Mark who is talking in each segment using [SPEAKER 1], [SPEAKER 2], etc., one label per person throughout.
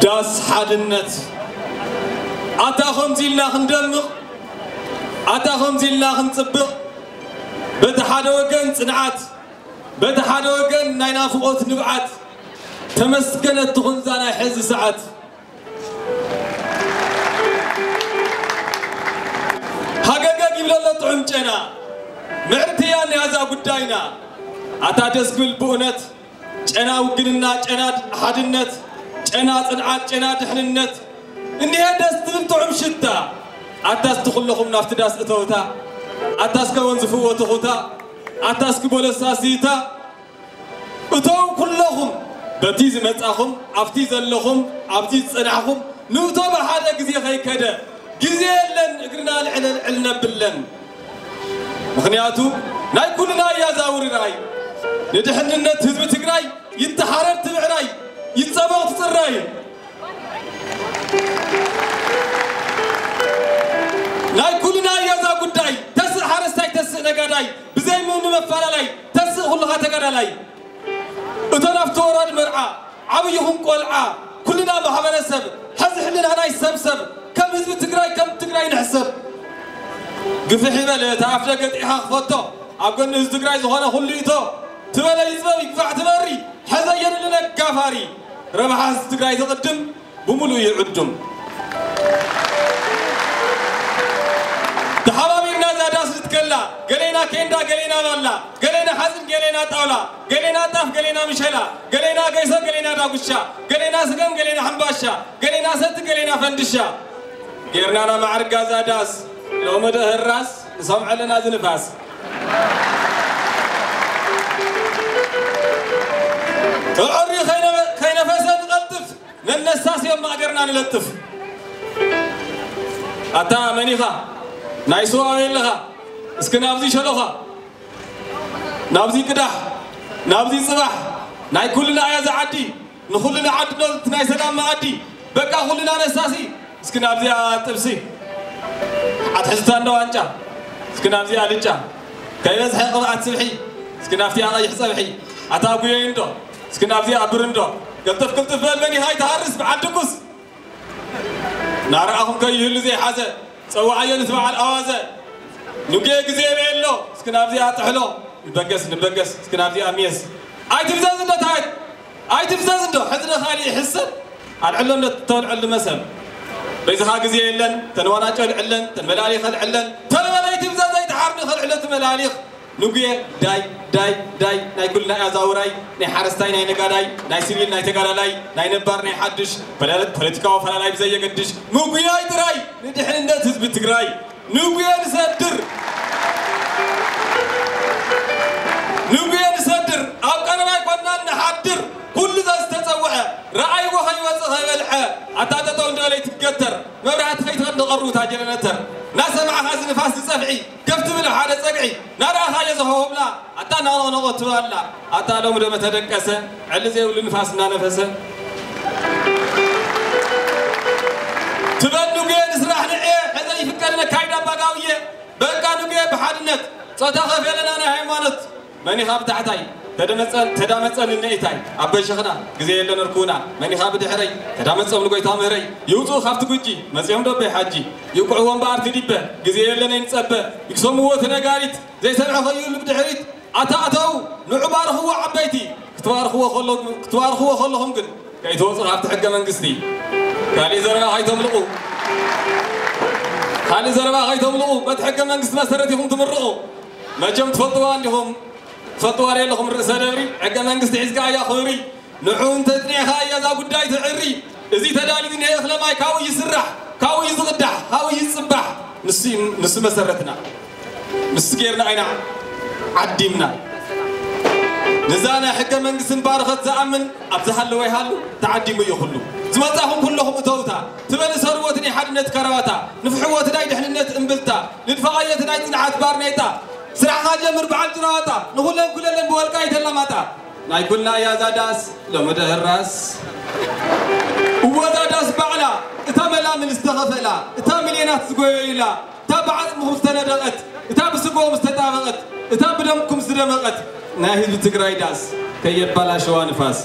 [SPEAKER 1] داس حدنت أتاهم زيلا خندمق أتاهم زيلا خنصبق بتحدى وجن صنعات بتحدى وجن ناينا فوقت نبعات تمسكنت تخنزانا حز ساعات حقاقا قبل الله طعمتنا معرتيان هذا قداينا أتادس كل بؤنت جنا وجننا جنا حدنت جنا صنعات جنا دحننت إني هدس تلطعم شتا أتاس تخلهم نافت داس أتوتا أتاس كون زفوة تخوتا أتاس كبولساسيتا أتو كلهم بتيز متأخم أفتيز اللهم أفتيز صنعهم نوتو بحاجة جزية خي كده جزية لن قرنا العلنا باللن مخنياتو ناي كلنا يا زاور راي ندحن النت هزب تقراي يتحرر تبعراي يتصابغ تصراي ناي كلنا يا زا قداي تسع حرستاي تسع نقاداي بزي من مفالالاي تسع كلها تقادالاي اتنافتو وراد مرعى عبيهم قلعى كلنا بحبنا سب حزح لنا ناي سبسب كم هزب تقراي نحسب قفحي بلا تعرف لقد إيها خفضته أقول نهز تقراي زخانة خليته تبلا يزبا يقفع تبري حزين لنا كافاري ربح هز تقراي تقدم بملو يعدم تحبابي الناس داس تتكلا قلينا كيندا قلينا مالا قلينا حزن قلينا طاولا قلينا طاف قلينا مشهلا قلينا قيسا قلينا داقشا قلينا سقم قلينا حنباشا قلينا ست قلينا فندشا قيرنا مع رقازا داس لو مده الراس سمع لنا زنفاس العري خينا فسد نلطف ننساس يوم ما قدرنا نلطف أتا منيخا نايسوا ويلها اسكن نابزي شلوخا نابزي قدح نابزي صباح ناي كلنا يا زعدي نخلنا عدنا ناي سلام ما عدي بقى كلنا نساسي اسكن نابزي تبسي أتحسن دوانجا اسكن نابزي عليجا كيف حق قطعة سبحي اسكن نافتي على يحسبحي أتابوي يندو اسكن نابزي أبرندو قلتف بالبني هاي تهرس بعدكوس نارأهم كي يهلو زي حزة سوى نتبع الأوازة نوجي جزء بيلو اسكن نابزي أتحلو نبقس اسكن نابزي أميز أي تفزاز انت تايت أي تفزاز انت حزنا خالي يحسن العلم نتطول علم مسم بيز ها جزء إلن تنوانا جل علن تنملاليخ العلن تنملاي تفزاز أي تحارني خل علن تملاليخ نوجي داي ناي كلنا يا زاوراي ناي حارستاي ناي نقاداي ناي سيريل ناي تقالالاي ناي نبار ناي حدش بوليتيكا وفلالاي بزي قدش نوجي هاي تراي ندحن الناس حزب تقراي نوجي نسدر أبقنا ما يكوننا نحدر كل ذا استتوعه رأي وخي وصخي والحا أتاتتون دولي تتقتر مبرحة خيط غد غرو تاجر نتر ناس مع خاز نفاس تصفعي كفت من حالة سقعي نرى خاجة زهوب لا أتا نغضو نغط لا أتا لو مدى متدكسة علي زي ولي نفاسنا نفسه تبنو قيه نسرح نعيه حتى يفكرنا كايدا باقاوية بقانو قيه بحالنت صوتا خفي لنا أنا هيمانت ماني خاب تحتاي تدامتسل النيتاي أبي شخنا جزيه لنا ركونا ماني خاب دحري تدامتسل لقوي تامري يوتو خافت كوجي مسيهم دبي حجي يقعون بار تديبه جزيه لنا ينصبه يقسموا تنقاريت زي سمع خيول بدحريت أتأتوا نعبار هو عبيتي كتوار هو خلهم قل كي توصل خافت حق من قصدي كالي زرنا هايتم لقو خالي زرنا هايتم لقو بتحق من قصد مسرتهم تمرقوا ما جم تفضوا عندهم فطواري لهم رأس دبري عقا منقص عزقا يا خوري نحون تتنيخا يا ذا قداي تعري إذي تدالي ذي نهي أخلماي كاوي يسرح كاوي يزغدح كاوي يصبح نس مسرتنا نس كيرنا عينا عديمنا نزانا حقا منقص بارخت زأمن أبزحلو ويهالو تعديمو يخلو زمتاهم كلهم أتوتا تبني سروتني حدنت كرواتا نفحوتنا يدحننت انبلتا ندفقايتنا يتنعات بارنيتا سرع حاجة مربع الجراتا نقولن كلنا بوالكاي تلماتا ناي كلنا يا زاداس لو مده الراس وزاداس بعلا تملا من استغفلا تملينات سقويلا تبعت مستندقت تبسقو مستطابقت تبدمكم سدمقت ناهي بتقراي داس كي يبالا شوا نفاس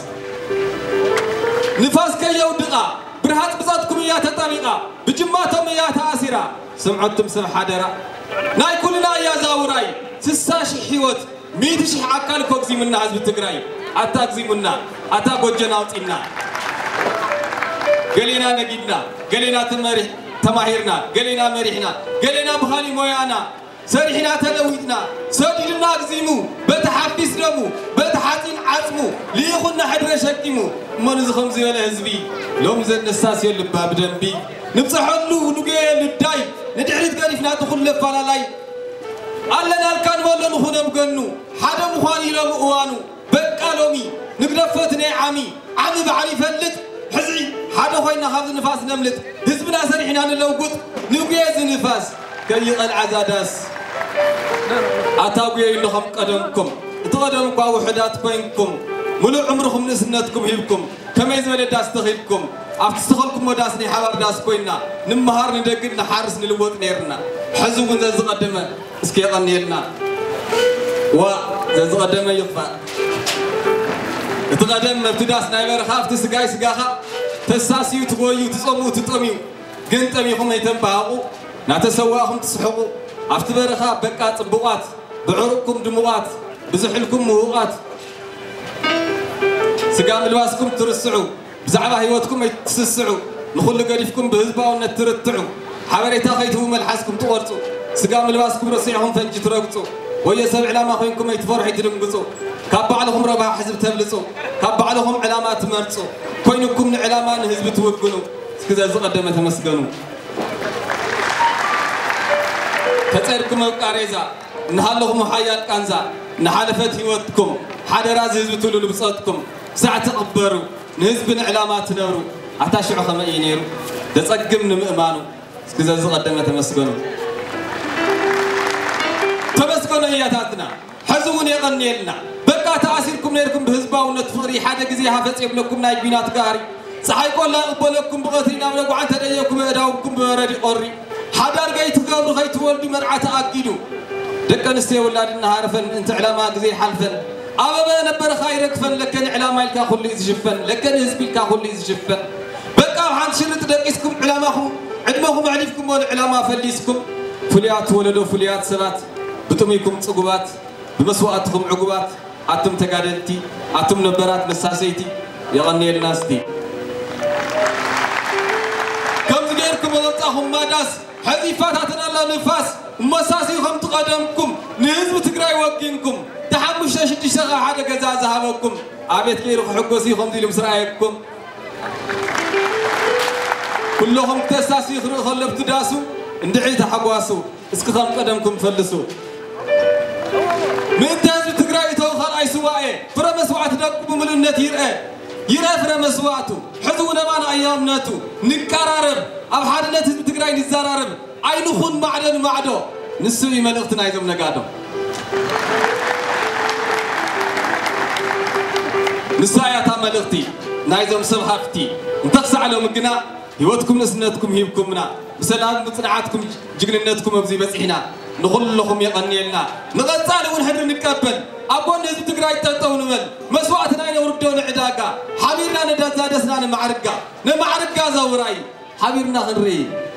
[SPEAKER 1] كي يودقا برهات بزاتكم يا تطبيقا بجماتهم يا تأثيرا سمعتم سمع حدرا ناي كلنا يا زاوراي سساشي حيوت ميتشي عقال كوكزي منا حزب التقراي أتاكزي منا أتاكو جناوتنا قلنا نجدنا قلنا تماهرنا قلنا مريحنا قلنا بخالي مويانا سرحنا تلويتنا سديدنا أكزيمو بتحفيز دمو بتحاتين عزمو ليخونا حدر شكيمو ما نزخم زي الهزبي لو مزن الساسي اللباب دنبي نبصحلو نقيل الداي ندعريت قريفنا تخل لفالا لاي ألنا الكان ولا نخونا مقنو حدا مخاني لمؤوانو بقى لومي نقدفتنا عمي بعلي فلت حزي حدا خوينا خابز نفاس نملت هزبنا سرحنا نلوقت نقيز نفاس كي العزاداس أتابعي لهم قدمكم تقدمكم وحدات بينكم ملو عمركم نسنتكم هيبكم كما يزمل الداس تخيلكم أفتستخلكم وداسني حوار داس بيننا نمهار ندقل نحارس نلوط نيرنا حزوكم ذا زقدمه اسكي نيرنا وذا زقدمه يطفى تقدم ابتداس نايبر خاف تسقاي سقاها تساسيو تغويو تصمو تطميو قنت أميكم يتنباقو ناتسواهم تسحقوا أفتبرخا بقى طبقات بعرقكم دموات بزحلكم موقات سقام لباسكم ترسعوا بزعبا هيوتكم يتسسعوا نخل قريفكم بهزباونا ترتعوا حبريتا خيتهم ملحسكم تقرصوا سقام لباسكم رصيعهم فنج ترقصوا ويا سبع علامة خوينكم يتفرح يترمقصوا كابع لهم ربع حزب تبلصوا كابع لهم علامات مرصوا كوينكم علامات هزب توقنوا كذا زقدمه تمسكنوا تسيركم القاريزة نحلهم حياة كنزا نحلفت هيوتكم حدا راز هزب تولو لبصاتكم ساعة تقبروا نهزبن علامات نورو أتاشعوا خمئينيرو تسقم نمئمانو كذا زقدمه تمسكنوا تمسكنوا إياتاتنا حزون يغني لنا بقى تأثيركم نيركم بهزبا ونتفري حدا قزي حافظ يبلكم نايك بينات قاري صحيكم لا أقبلكم بغثينا ولكم عن تديكم إداوكم بردي قري حدار جايت قبل خيت ولدي مرعى تأكيدوا دكان استوى ولادنا عارفن أنت علامة زي حلفن أبا نبر خيرك فن لكن علامة لك أخلي إزجفن لكن هزبك أخلي إزجفن بقى عن شرط دقيسكم علامهم عدمهم عليكم ولا علامة فليسكم فليات ولدوا فليات سبات بتميكم صقبات بمسواتكم عقبات أتم تقادلتي أتم نبرات مساسيتي يغني الناس دي كم غيركم وضعهم ما داس حذيفاتنا الله نفاس مساسيهم تقدمكم نهزم تقراي وقينكم تحمش شدي شغا حدا جزا ذهبكم أبيت كيرو حقوسيهم دي لمسرايكم كلهم تساسي خلوا ابتداسوا اندعي تحقواسوا اسكتهم قدمكم فلسوا من تهزم تقراي توخل أي سواء فرمس وعتدكم بملنت يرأى فرمس وعتو حذونا معنا أيام ناتو نكرارب أب حدنا تهزم تقراي نزارارب عينخون معدن معدو نسوي ملقتنا يزم نقادو نساياتا ملقتي نايزم سبحفتي انتقص على مقنا هيوتكم نسنتكم هيبكمنا بسلام مصنعاتكم جقننتكم ابزي بصحنا نقول لكم يقني لنا نغصال ونحدر نقبل ابون هزب تግራይ ተጠው ንበል መስዋዕትና ይወርደው ንዕዳጋ ሓቢርና ነዳዛደስና ነማዕርጋ ዘውራይ ሓቢርና ክንሪ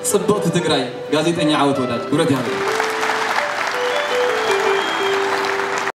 [SPEAKER 1] ጽብቕቲ ትግራይ ጋዜጠኛ ዓወት ወዳጅ ጉረት ያለ